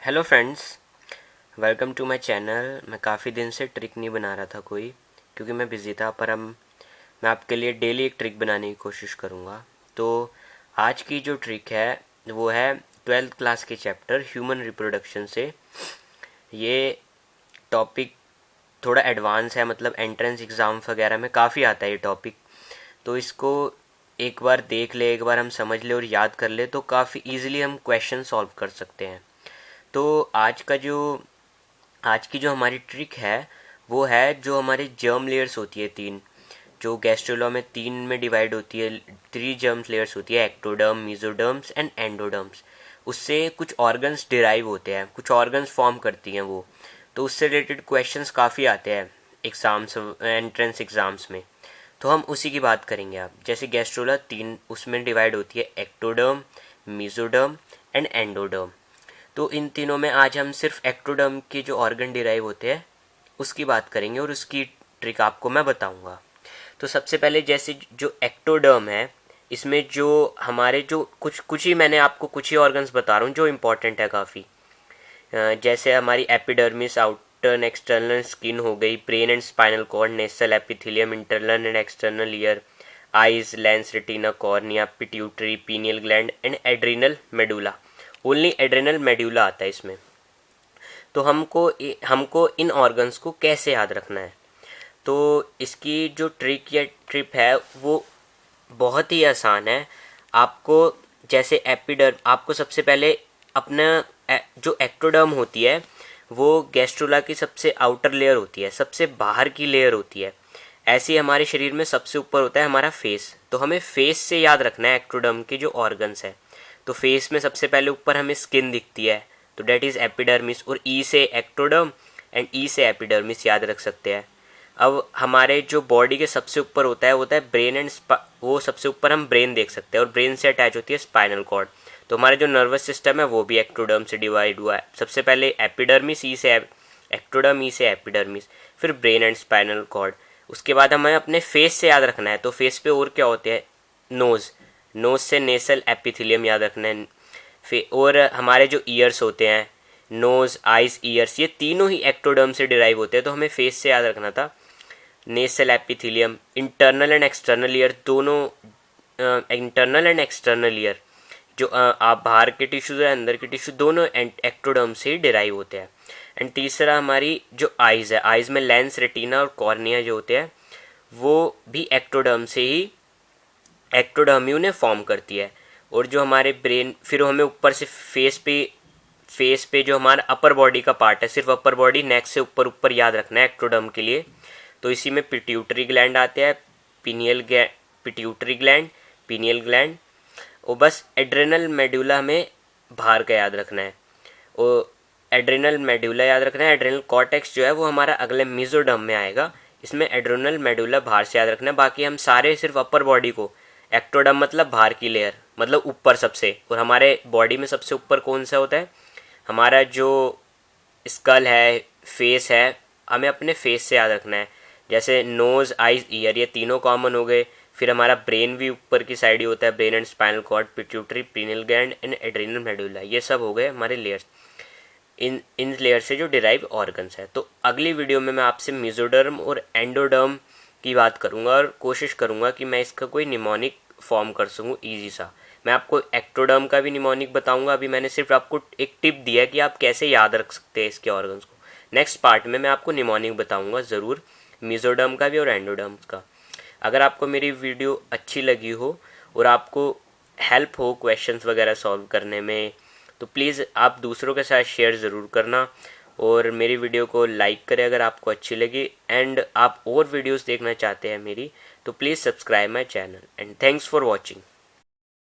Hello friends, welcome to my channel. मैं काफ़ी दिन से ट्रिक नहीं बना रहा था कोई, क्योंकि मैं बिज़ी था। पर अब मैं आपके लिए डेली एक ट्रिक बनाने की कोशिश करूँगा। तो आज की जो ट्रिक है वो है 12th क्लास के चैप्टर ह्यूमन रिप्रोडक्शन से। ये टॉपिक थोड़ा एडवांस है, मतलब एंट्रेंस एग्ज़ाम वगैरह में काफ़ी आता है ये टॉपिक। तो इसको एक बार देख ले, एक बार हम समझ ले और याद कर ले तो काफ़ी इजीली हम क्वेश्चन सॉल्व कर सकते हैं। तो आज की जो हमारी ट्रिक है वो है, जो हमारी जर्म लेयर्स होती है तीन, जो गैस्ट्रोला में तीन में डिवाइड होती है। 3 जर्म लेयर्स होती है, एक्टोडर्म, मेसोडर्म्स एंड एंडोडर्म्स। उससे कुछ ऑर्गन्स डिराइव होते हैं, कुछ ऑर्गन्स फॉर्म करती हैं वो। तो उससे रिलेटेड क्वेश्चंस काफ़ी आते हैं एग्ज़ाम्स, एंट्रेंस एग्ज़ाम्स में। तो हम उसी की बात करेंगे। आप जैसे गैस्ट्रोला तीन उसमें डिवाइड होती है, एक्टोडर्म, मेसोडर्म एंड एंडोडर्म। तो इन तीनों में आज हम सिर्फ एक्टोडर्म के जो ऑर्गन डिराइव होते हैं उसकी बात करेंगे और उसकी ट्रिक आपको मैं बताऊंगा। तो सबसे पहले जैसे जो एक्टोडर्म है, इसमें जो हमारे जो कुछ कुछ ही मैंने आपको कुछ ही ऑर्गन्स बता रहा हूँ जो इम्पोर्टेंट है काफ़ी। जैसे हमारी epidermis, outer and external skin हो गई, brain and spinal cord, nasal epithelium, internal and external ear, eyes, lens, retina, cornea, pituitary, pineal gland and adrenal medulla. Only adrenal medulla आता है इसमें। तो हमको इन ऑर्गन्स को कैसे याद रखना है, तो इसकी जो ट्रिक या ट्रिप है वो बहुत ही आसान है। आपको जैसे आपको सबसे पहले अपना जो एक्टोडर्म होती है वो गैस्ट्रोला की सबसे आउटर लेयर होती है, सबसे बाहर की लेयर होती है। ऐसे ही हमारे शरीर में सबसे ऊपर होता है हमारा फेस। तो हमें फेस से याद रखना है एक्टोडर्म के जो ऑर्गन्स है। तो फेस में सबसे पहले ऊपर हमें स्किन दिखती है, तो डेट इज़ एपिडर्मिस, और ई से एक्टोडर्म एंड ई से एपिडर्मिस याद रख सकते हैं। अब हमारे जो बॉडी के सबसे ऊपर होता है ब्रेन एंड वो सबसे ऊपर हम ब्रेन देख सकते हैं, और ब्रेन से अटैच होती है स्पाइनल कॉर्ड। तो हमारे जो नर्वस सिस्टम है वो भी एक्टोडर्म से डिवाइड हुआ है। सबसे पहले एपिडर्मिस, ई से एक्टोडर्म, ई से एपिडर्मिस, फिर ब्रेन एंड स्पाइनल कॉर्ड। उसके बाद हमें अपने फेस से याद रखना है। तो फेस पे और क्या होते हैं, नोज़, नोज से नेसल एपिथेलियम याद रखना है। फिर और हमारे जो ईयर्स होते हैं, नोज, आइज, ईयर्स, ये तीनों ही एक्टोडर्म से डिराइव होते हैं। तो हमें फेस से याद रखना था nasal epithelium. Internal and external ear दोनों, इंटरनल एंड एक्सटर्नल ईयर जो आप बाहर के टिश्यूज और अंदर के टिश्यू दोनों एक्टोडर्म से ही डिराइव होते हैं। एंड तीसरा हमारी जो आइज है, आइज में लेंस, रेटिना और कॉर्निया जो होते हैं वो भी एक्टोडर्म से ही, एक्टोडर्म ने फॉर्म करती है। और जो हमारे ब्रेन, फिर हमें ऊपर से फेस पे जो हमारा अपर बॉडी का पार्ट है, सिर्फ अपर बॉडी, नेक से ऊपर ऊपर याद रखना है एक्टोडर्म के लिए। तो इसी में पिट्यूटरी ग्लैंड आते हैं, पिट्यूटरी ग्लैंड, पीनियल ग्लैंड, और बस एड्रेनल मेडुला में बाहर का याद रखना है। और एड्रेनल मेडुला याद रखना है। एड्रेनल कॉर्टेक्स जो है वो हमारा अगले मेसोडर्म में आएगा। इसमें एड्रेनल मेडुला बाहर से याद रखना है। बाकी हम सारे सिर्फ अपर बॉडी को, एक्टोडर्म मतलब बाहर की लेयर, मतलब ऊपर सबसे। और हमारे बॉडी में सबसे ऊपर कौन सा होता है, हमारा जो स्कल है, फेस है, हमें अपने फेस से याद रखना है। जैसे नोज, आइज, ईयर, ये तीनों कॉमन हो गए। फिर हमारा ब्रेन भी ऊपर की साइड ही होता है, brain and spinal cord, pituitary, pineal gland and adrenal medulla. ये सब हो गए हमारे लेयर्स, इन लेयर से जो डिराइव ऑर्गन्स है। तो अगली वीडियो में मैं आपसे मेसोडर्म और एंडोडर्म की बात करूंगा और कोशिश करूंगा कि मैं इसका कोई निमोनिक फॉर्म कर सकूँ ईजी सा। मैं आपको एक्टोडर्म का भी निमोनिक बताऊंगा। अभी मैंने सिर्फ आपको एक टिप दिया है कि आप कैसे याद रख सकते हैं इसके ऑर्गन्स को। नेक्स्ट पार्ट में मैं आपको निमोनिक बताऊंगा ज़रूर, मेसोडर्म का भी और एंडोडर्म का। अगर आपको मेरी वीडियो अच्छी लगी हो और आपको हेल्प हो क्वेश्चंस वगैरह सॉल्व करने में, तो प्लीज़ आप दूसरों के साथ शेयर ज़रूर करना और मेरी वीडियो को लाइक करें अगर आपको अच्छी लगी। एंड आप और वीडियोस देखना चाहते हैं मेरी, तो please subscribe my channel. And thanks for watching.